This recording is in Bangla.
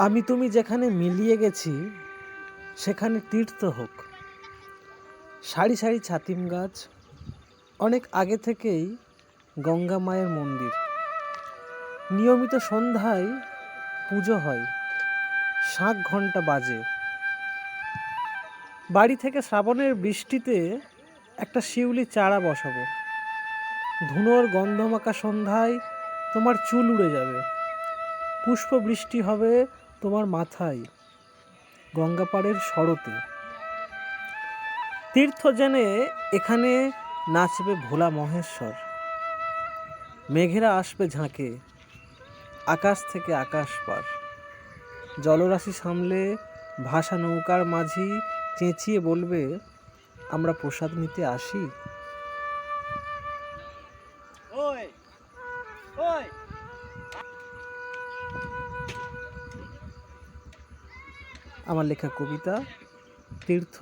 আমি তুমি যেখানে মিলিয়ে গেছি সেখানে তীর্থ হোক। সারি সারি ছাতিম গাছ, অনেক আগে থেকেই গঙ্গা মায়ের মন্দির। নিয়মিত সন্ধ্যায় পুজো হয়, শাঁখ ঘণ্টা বাজে। বাড়ি থেকে শ্রাবণের বৃষ্টিতে একটা শিউলি চারা বসাবো। ধুনোর গন্ধমাখা সন্ধ্যায় তোমার চুল উড়ে যাবে, পুষ্প বৃষ্টি হবে তোমার মাথায়, গঙ্গাপাড়ের শরতে। তীর্থ জেনে এখানে নাচবে ভোলা মহেশ্বর। মেঘেরা আসবে ঝাঁকে, আকাশ থেকে আকাশ পার। জলরাশি সামলে ভাসা নৌকার মাঝি চেঁচিয়ে বলবে, আমরা প্রসাদ নিতে আসি। আমার লেখা কবিতা তীর্থ।